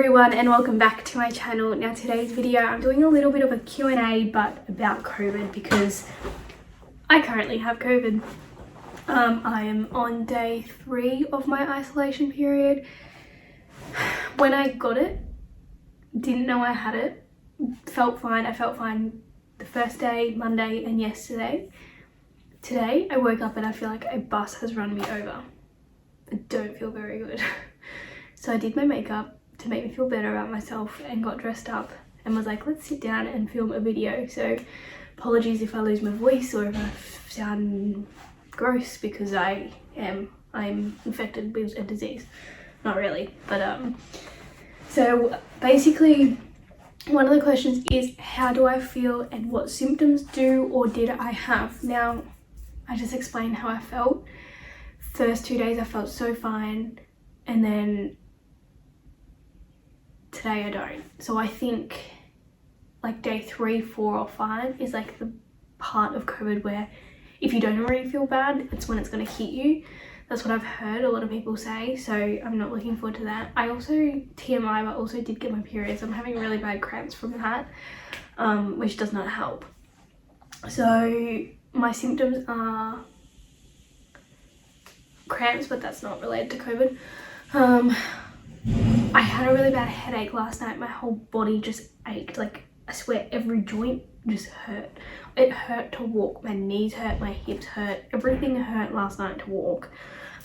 everyone and welcome back to my channel. Now today's video I'm doing a little bit of a Q&A but about COVID because I currently have COVID. I am on day 3 of my isolation period. When I got it, didn't know I had it, felt fine. I felt fine the first day, Monday and yesterday. Today I woke up and I feel like a bus has run me over. I don't feel very good. So I did my makeup to make me feel better about myself and got dressed up and was like, let's sit down and film a video. So apologies if I lose my voice or if I sound gross because I'm infected with a disease. Not really, but so basically one of the questions is, how do I feel and what symptoms do or did I have? Now I just explained how I felt. First 2 days I felt so fine, and then today I don't. So I think like day 3, 4 or 5 is like the part of COVID where if you don't already feel bad, it's when it's going to hit you. That's what I've heard a lot of people say, so I'm not looking forward to that. I also, TMI, but also did get my periods. I'm having really bad cramps from that, which does not help. So my symptoms are cramps, but that's not related to COVID. I had a really bad headache last night. My whole body just ached. Like, I swear every joint just hurt. It hurt to walk. My knees hurt, my hips hurt, everything hurt last night to walk.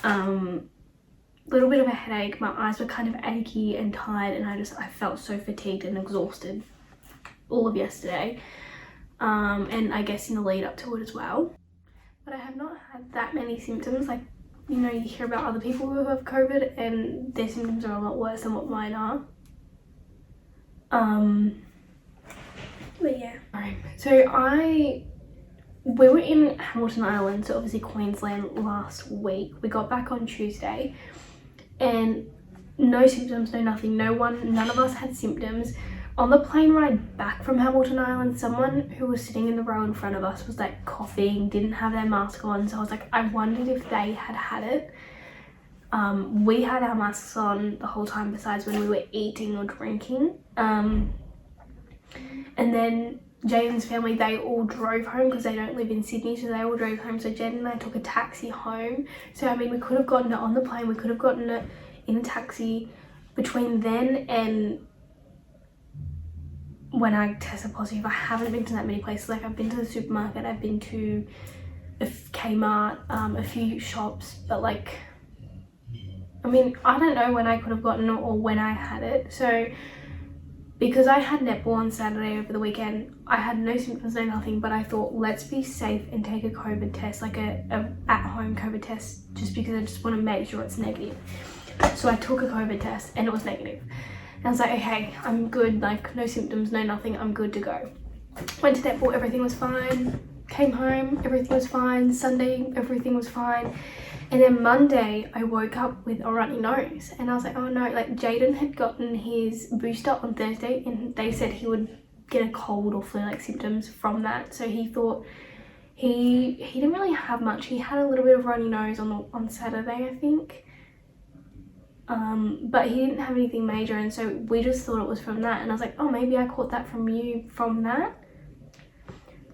Little bit of a headache. My eyes were kind of achy and tired, and I felt so fatigued and exhausted all of yesterday, and I guess in the lead up to it as well. But I have not had that many symptoms. Like, you know, you hear about other people who have COVID and their symptoms are a lot worse than what mine are. But yeah. So we were in Hamilton Island, so obviously Queensland, last week. We got back on Tuesday and no symptoms, no nothing. None of us had symptoms. On the plane ride back from Hamilton Island, someone who was sitting in the row in front of us was like coughing, didn't have their mask on. So I was like, I wondered if they had it. We had our masks on the whole time besides when we were eating or drinking. And then Jaden's family, they all drove home because they don't live in Sydney, so they all drove home. So Jaden and I took a taxi home. So I mean, we could have gotten it on the plane, we could have gotten it in a taxi. Between then and when I tested positive, I haven't been to that many places. Like, I've been to the supermarket, I've been to a Kmart, a few shops, but like, I mean, I don't know when I could have gotten it or when I had it. So because I had netball on Saturday over the weekend, I had no symptoms, no nothing, but I thought, let's be safe and take a COVID test, like a at-home COVID test, just because I just want to make sure it's negative. So I took a COVID test and it was negative. And I was like, okay, I'm good, like no symptoms, no nothing, I'm good to go. Went to netball, everything was fine. Came home, everything was fine. Sunday, everything was fine. And then Monday, I woke up with a runny nose and I was like, oh no, like Jaden had gotten his booster on Thursday and they said he would get a cold or flu-like symptoms from that. So he thought he didn't really have much. He had a little bit of runny nose on Saturday, I think. But he didn't have anything major, and so we just thought it was from that. And I was like, oh, maybe I caught that from you from that.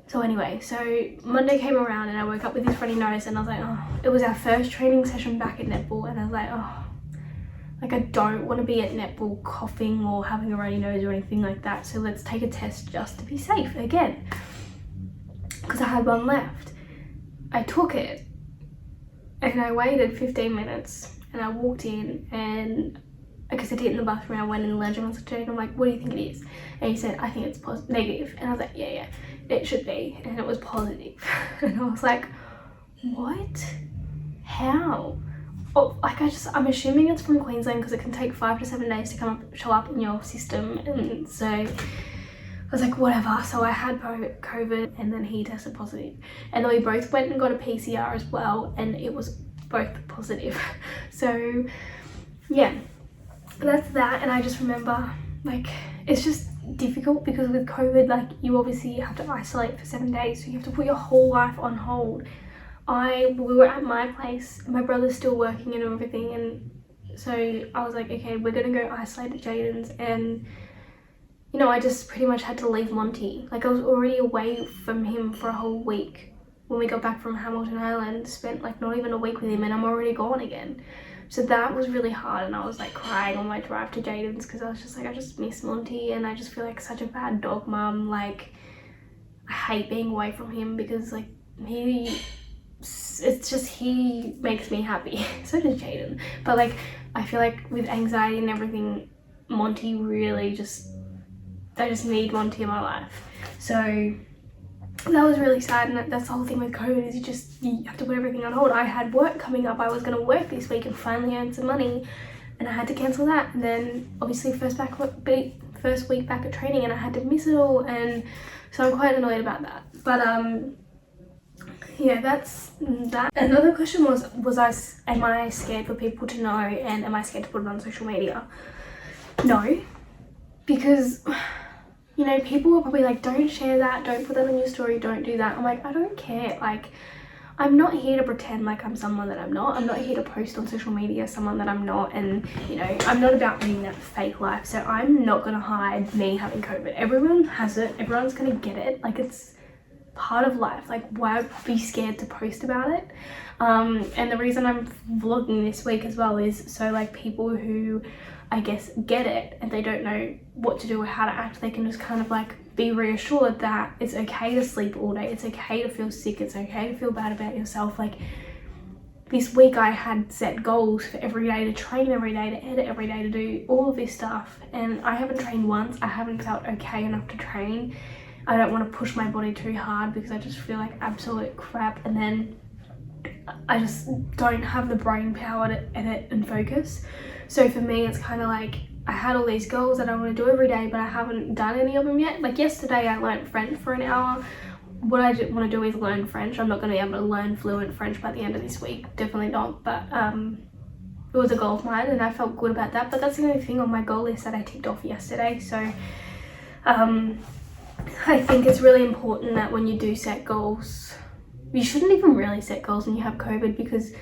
So anyway, so Monday came around and I woke up with this runny nose and I was like, oh, it was our first training session back at netball, and I was like, oh, like I don't want to be at netball coughing or having a runny nose or anything like that, so let's take a test just to be safe again, because I had one left. I took it and I waited 15 minutes and I walked in, and because I did it in the bathroom, I went in the lounge and I was like, I'm like, what do you think it is? And he said, I think it's negative. And I was like, yeah, it should be. And it was positive. And I was like, what? How? Oh, like I'm assuming it's from Queensland because it can take 5 to 7 days to show up in your system. And so I was like, whatever. So I had COVID and then he tested positive. And then we both went and got a PCR as well, and it was both positive. So yeah, that's that. And I just remember, like, it's just difficult because with COVID, like, you obviously have to isolate for 7 days, so you have to put your whole life on hold. We were at my place, my brother's still working and everything, and So I was like, okay, we're gonna go isolate at Jaden's, and you know, I just pretty much had to leave Monty. Like I was already away from him for a whole week when we got back from Hamilton Island, spent like not even a week with him, and I'm already gone again. So that was really hard, and I was like crying on my drive to Jaden's because I was just like, I just miss Monty, and I just feel like such a bad dog mum. Like I hate being away from him because like he makes me happy. So does Jaden. But like I feel like with anxiety and everything, Monty really I just need Monty in my life. So that was really sad, and that's the whole thing with COVID is you have to put everything on hold. I had work coming up. I was going to work this week and finally earn some money, and I had to cancel that. And then obviously first week back at training, and I had to miss it all, and so I'm quite annoyed about that. But yeah, that's that. Another question was am I scared for people to know, and am I scared to put it on social media? No, because you know, people are probably like, don't share that, don't put that on your story, don't do that. I'm like, I don't care. Like, I'm not here to pretend like I'm someone that I'm not. I'm not here to post on social media someone that I'm not. And, you know, I'm not about living that fake life. So I'm not going to hide me having COVID. Everyone has it. Everyone's going to get it. Like, it's part of life. Like, why be scared to post about it? And the reason I'm vlogging this week as well is so like people who I guess get it and they don't know what to do or how to act, they can just kind of like be reassured that it's okay to sleep all day, it's okay to feel sick, it's okay to feel bad about yourself. Like this week I had set goals for every day, to train every day, to edit every day, to do all of this stuff, and I haven't trained once. I haven't felt okay enough to train. I don't want to push my body too hard because I just feel like absolute crap, and then I just don't have the brain power to edit and focus. So for me, it's kind of like I had all these goals that I want to do every day, but I haven't done any of them yet. Like yesterday I learned French for an hour. What I want to do is learn French. I'm not going to be able to learn fluent French by the end of this week, definitely not, but it was a goal of mine and I felt good about that. But that's the only thing on my goal list that I ticked off yesterday. So I think it's really important that when you do set goals, you shouldn't even really set goals when you have COVID, because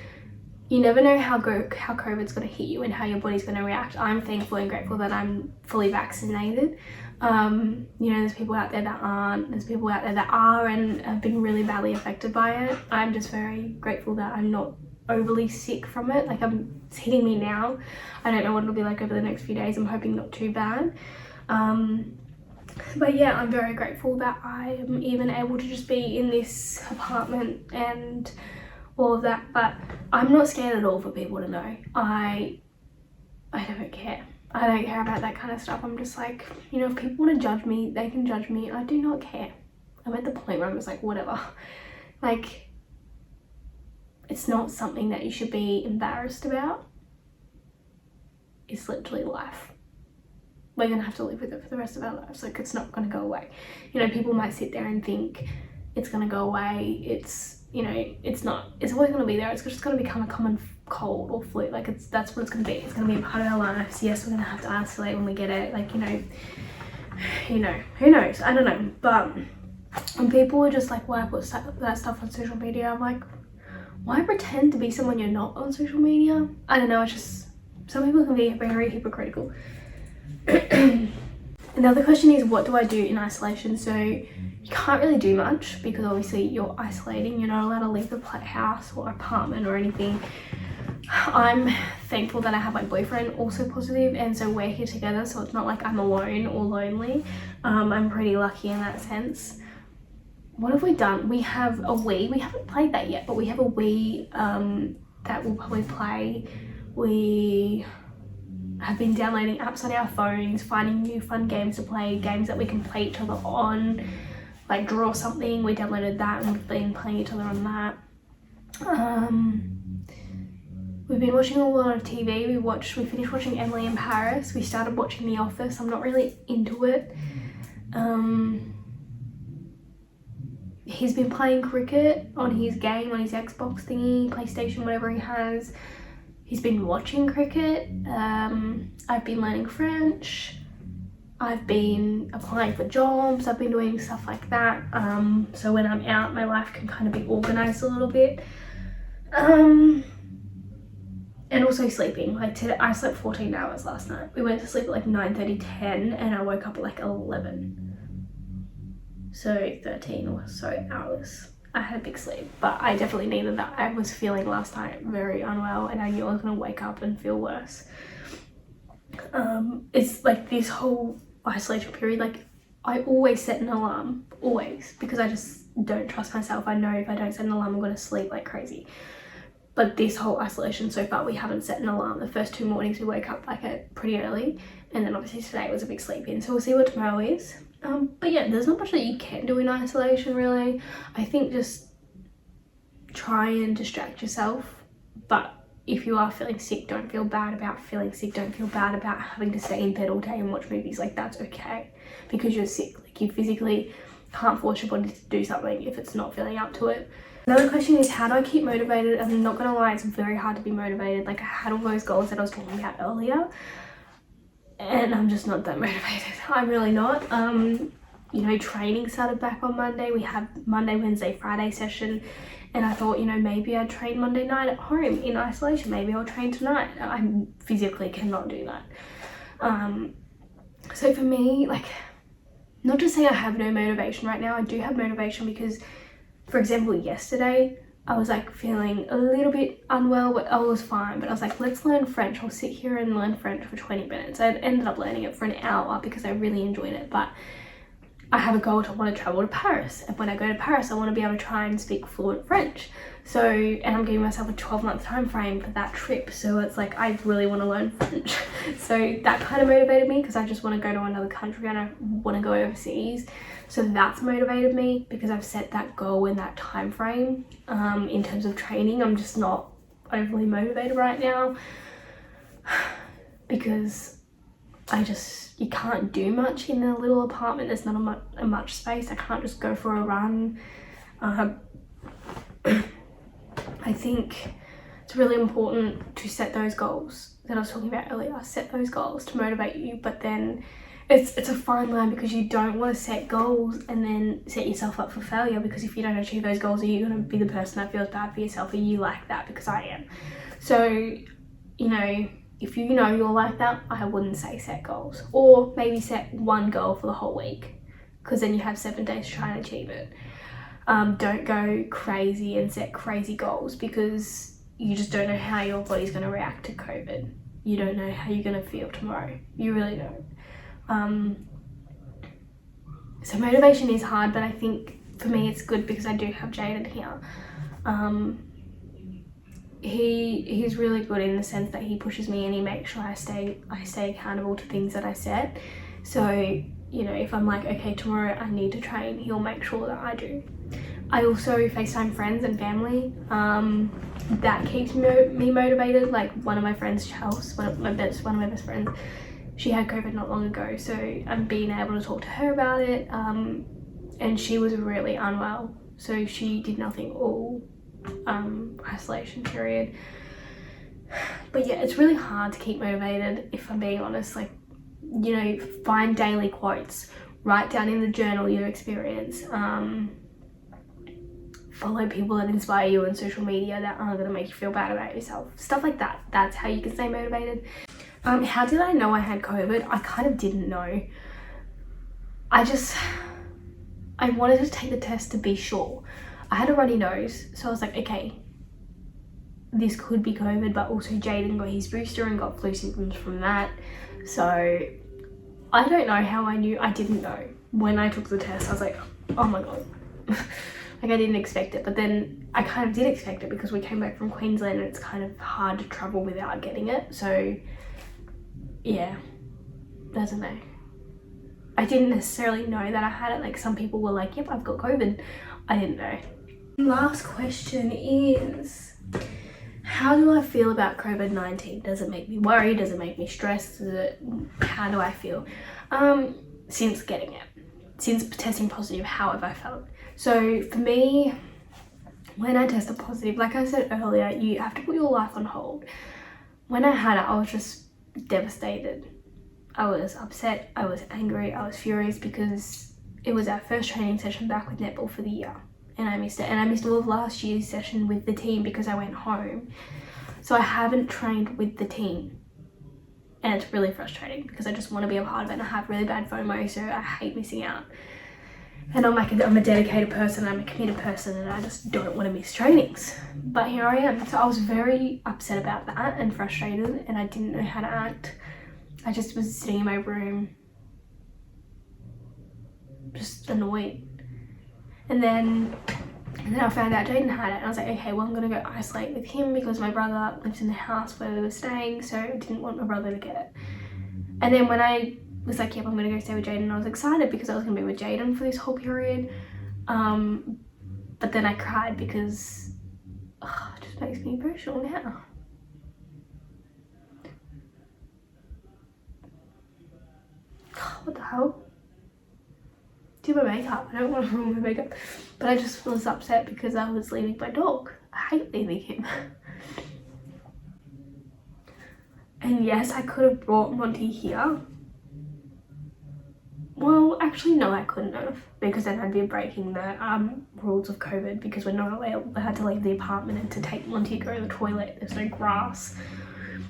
you never know how COVID's going to hit you and how your body's going to react. I'm thankful and grateful that I'm fully vaccinated. You know, there's people out there that aren't, there's people out there that are and have been really badly affected by it. I'm just very grateful that I'm not overly sick from it. Like it's hitting me now. I don't know what it'll be like over the next few days. I'm hoping not too bad. But yeah, I'm very grateful that I am even able to just be in this apartment and all of that. But I'm not scared at all for people to know. I don't care. I don't care about that kind of stuff. I'm just like, you know, if people want to judge me, they can judge me. I do not care. I'm at the point where I'm just like, whatever. Like, it's not something that you should be embarrassed about. It's literally life. We're going to have to live with it for the rest of our lives. Like, it's not going to go away. You know, people might sit there and think it's going to go away. It's, you know, it's not. It's always going to be there. It's just going to become a common cold or flu. Like, that's what it's going to be. It's going to be a part of our lives. Yes, we're going to have to isolate when we get it. Like, you know, who knows? I don't know. But when people are just like, why put that stuff on social media? I'm like, why pretend to be someone you're not on social media? I don't know. It's just, some people can be very hypocritical. Another question is, what do I do in isolation? So you can't really do much because obviously you're isolating. You're not allowed to leave the house or apartment or anything. I'm thankful that I have my boyfriend also positive, and so we're here together, so it's not like I'm alone or lonely. I'm pretty lucky in that sense. What have we done? We have a Wii. We haven't played that yet, but we have a Wii that we'll probably play. We have been downloading apps on our phones, finding new fun games to play, games that we can play each other on, like Draw Something. We downloaded that and we've been playing each other on that. We've been watching a lot of TV. We finished watching Emily in Paris. We started watching The Office. I'm not really into it. He's been playing cricket on his game, on his Xbox thingy, PlayStation, whatever he has. He's been watching cricket. I've been learning French. I've been applying for jobs. I've been doing stuff like that. So when I'm out, my life can kind of be organized a little bit. And also sleeping. Like today, I slept 14 hours last night. We went to sleep at like 9:30, 10, and I woke up at like 11. So 13 or so hours. I had a big sleep, but I definitely needed that. I was feeling last night very unwell, and I knew I was gonna wake up and feel worse. It's like this whole isolation period, like I always set an alarm, always, because I just don't trust myself. I know if I don't set an alarm, I'm gonna sleep like crazy. But this whole isolation so far, we haven't set an alarm. The first 2 mornings we wake up like pretty early, and then obviously today was a big sleep in, so we'll see what tomorrow is. But yeah, there's not much that you can do in isolation really. I think just try and distract yourself, but if you are feeling sick, don't feel bad about feeling sick. Don't feel bad about having to stay in bed all day and watch movies. Like, that's okay, because you're sick. Like, you physically can't force your body to do something if it's not feeling up to it. Another question is, how do I keep motivated? I'm not gonna lie, it's very hard to be motivated. Like, I had all those goals that I was talking about earlier, and I'm just not that motivated. I'm really not. You know, training started back on Monday. We have Monday, Wednesday, Friday session, and I thought, you know, maybe I'd train Monday night at home in isolation. Maybe I'll train tonight. I physically cannot do that. So for me, like, not to say I have no motivation right now. I do have motivation because, for example, yesterday I was like feeling a little bit unwell, but I was fine. But I was like, let's learn French. I'll sit here and learn French for 20 minutes. I ended up learning it for an hour because I really enjoyed it. But I have a goal to want to travel to Paris. And when I go to Paris, I want to be able to try and speak fluent French. So, and I'm giving myself a 12-month time frame for that trip. So it's like, I really want to learn French. So that kind of motivated me because I just want to go to another country and I want to go overseas. So that's motivated me because I've set that goal in that time frame. In terms of training, I'm just not overly motivated right now because you can't do much in a little apartment. There's not a much space. I can't just go for a run. I think it's really important to set those goals that I was talking about earlier. Set those goals to motivate you, but then it's a fine line because you don't want to set goals and then set yourself up for failure, because if you don't achieve those goals, are you going to be the person that feels bad for yourself? Are you like that? Because I am. So, you know, if you know you're like that, I wouldn't say set goals, or maybe set one goal for the whole week, because then you have 7 days to try and achieve it. Don't go crazy and set crazy goals, because you just don't know how your body's going to react to COVID. You don't know how you're going to feel tomorrow. You really don't. So motivation is hard, but I think for me it's good because I do have Jaden here. He's really good in the sense that he pushes me and he makes sure I stay accountable to things that I set. So, you know, if I'm like, okay, tomorrow I need to train, he'll make sure that I do. I also FaceTime friends and family. That keeps me motivated. Like, one of my friends, Chelsea, one of my best friends, she had COVID not long ago, so I'm being able to talk to her about it. And she was really unwell, so she did nothing all isolation period. But yeah, it's really hard to keep motivated, if I'm being honest. Like, you know, find daily quotes, write down in the journal your experience, follow people that inspire you on social media that aren't going to make you feel bad about yourself, stuff like that. That's how you can stay motivated. How did I know I had COVID? I kind of didn't know. I wanted to take the test to be sure. I had a runny nose, so I was like, okay, this could be COVID, but also Jaden got his booster and got flu symptoms from that. So I don't know how I knew. I didn't know. When I took the test, I was like, oh my God. Like, I didn't expect it, but then I kind of did expect it because we came back from Queensland and it's kind of hard to travel without getting it. So yeah, doesn't know. I didn't necessarily know that I had it. Like, some people were like, yep, I've got COVID. I didn't know. Last question is, how do I feel about COVID-19? Does it make me worried? Does it make me stressed? How do I feel? Since getting it, since testing positive, how have I felt? So for me, when I tested positive, like I said earlier, you have to put your life on hold. When I had it, I was just devastated. I was upset, I was angry, I was furious because it was our first training session back with netball for the year and I missed it. And I missed all of last year's session with the team because I went home. So I haven't trained with the team. And it's really frustrating because I just want to be a part of it, and I have really bad FOMO, so I hate missing out. And I'm a dedicated person, I'm a committed person, and I just don't want to miss trainings. But here I am. So I was very upset about that and frustrated, and I didn't know how to act. I just was sitting in my room, just annoyed. And then I found out Jaden had it, and I was like, okay, well, I'm gonna go isolate with him because my brother lives in the house where we were staying, so I didn't want my brother to get it. And then when I was like, yep, I'm gonna go stay with Jaden, I was excited because I was gonna be with Jaden for this whole period. But then I cried because it just makes me emotional now. What the hell? Do my makeup. I don't want to ruin my makeup. But I just was upset because I was leaving my dog. I hate leaving him. And yes, I could have brought Monty here. Well, actually no, I couldn't have, because then I'd be breaking the rules of COVID, because we're not allowed to leave the apartment and to take Monty to go to the toilet. There's no grass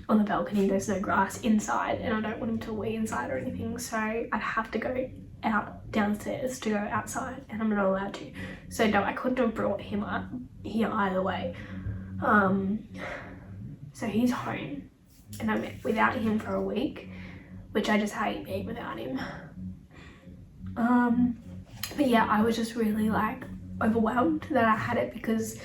on the balcony, there's no grass inside, and I don't want him to wee inside or anything, so I'd have to go out downstairs to go outside, and I'm not allowed to. So no, I couldn't have brought him up here either way. So he's home, and I'm without him for a week, which I just hate being without him. But yeah, I was just really like overwhelmed that I had it, because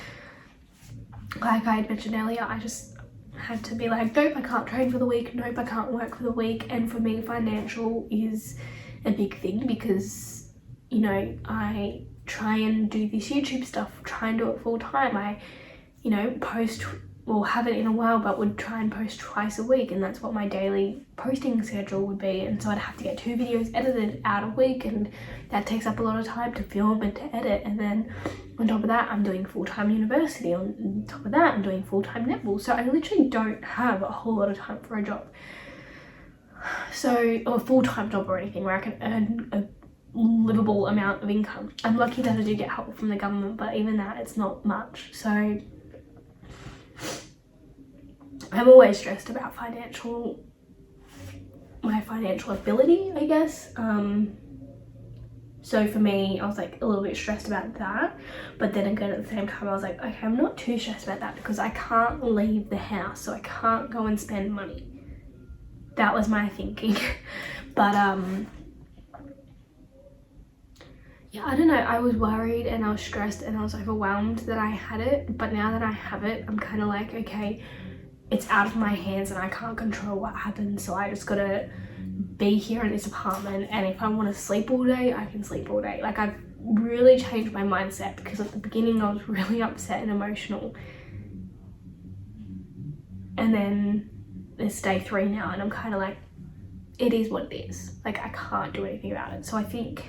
like I had mentioned earlier, I just had to be like, nope, I can't train for the week, nope, I can't work for the week. And for me, financial is a big thing, because, you know, I try and do this YouTube stuff, try and do it full time. I, you know, post, well, haven't in a while, but would try and post twice a week, and that's what my daily posting schedule would be. And so I'd have to get 2 videos edited out a week, and that takes up a lot of time to film and to edit. And then on top of that, I'm doing full-time university. On top of that, I'm doing full-time netball. So I literally don't have a whole lot of time for a job. So, or a full-time job or anything where I can earn a livable amount of income. I'm lucky that I do get help from the government, but even that, it's not much. So I'm always stressed about my financial ability, I guess. So for me, I was like a little bit stressed about that, but then again at the same time I was like, okay, I'm not too stressed about that because I can't leave the house, so I can't go and spend money. That was my thinking. But yeah, I don't know, I was worried and I was stressed and I was overwhelmed that I had it, but now that I have it, I'm kind of like, okay, it's out of my hands and I can't control what happens, so I just gotta be here in this apartment, and if I want to sleep all day, I can sleep all day. Like, I've really changed my mindset, because at the beginning I was really upset and emotional, and then it's day 3 now and I'm kind of like, it is what it is. Like, I can't do anything about it. So I think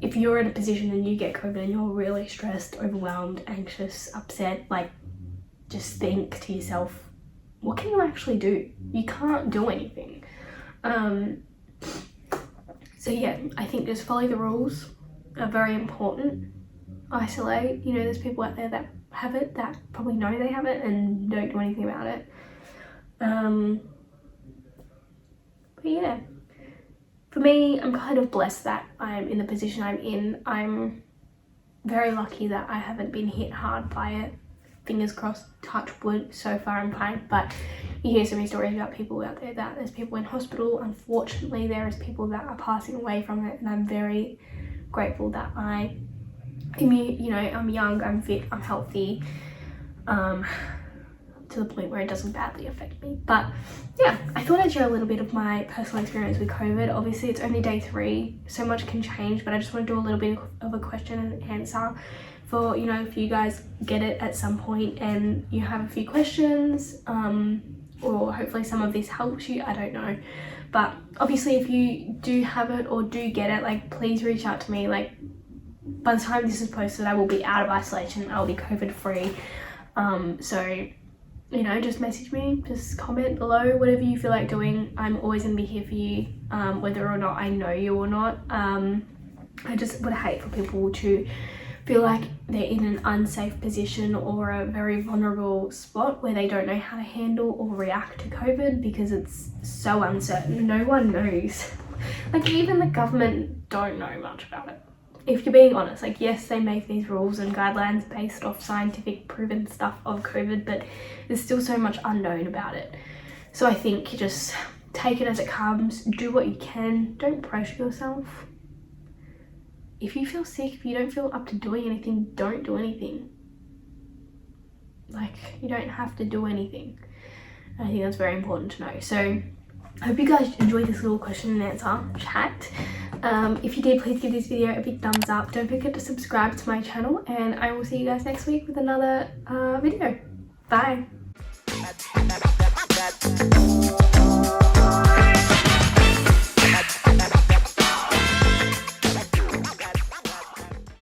if you're in a position and you get COVID and you're really stressed, overwhelmed, anxious, upset, like, just think to yourself, what can you actually do? You can't do anything. So yeah, I think just follow the rules are very important. Isolate, you know, there's people out there that have it, that probably know they have it and don't do anything about it. But yeah, for me, I'm kind of blessed that I'm in the position I'm in. I'm very lucky that I haven't been hit hard by it. Fingers crossed, touch wood, so far I'm fine. But you hear so many stories about people out there that there's people in hospital. Unfortunately, there is people that are passing away from it, and I'm very grateful that I'm young, I'm fit, I'm healthy, to the point where it doesn't badly affect me. But yeah, I thought I'd share a little bit of my personal experience with COVID. Obviously, it's only day 3, so much can change, but I just want to do a little bit of a question and answer for, you know, if you guys get it at some point and you have a few questions, or hopefully some of this helps you, I don't know. But obviously, if you do have it or do get it, like, please reach out to me. Like, by the time this is posted, I will be out of isolation, I'll be COVID free. So, you know, just message me, just comment below, whatever you feel like doing. I'm always gonna be here for you, whether or not I know you or not. I just would hate for people to feel like they're in an unsafe position or a very vulnerable spot where they don't know how to handle or react to COVID because it's so uncertain. No one knows. Like, even the government don't know much about it. If you're being honest, like, yes, they make these rules and guidelines based off scientific proven stuff of COVID, but there's still so much unknown about it. So I think you just take it as it comes, do what you can, don't pressure yourself. If you feel sick, if you don't feel up to doing anything, don't do anything. Like, you don't have to do anything. I think that's very important to know. So I hope you guys enjoyed this little question and answer chat. If you did, please give this video a big thumbs up. Don't forget to subscribe to my channel, and I will see you guys next week with another video. Bye.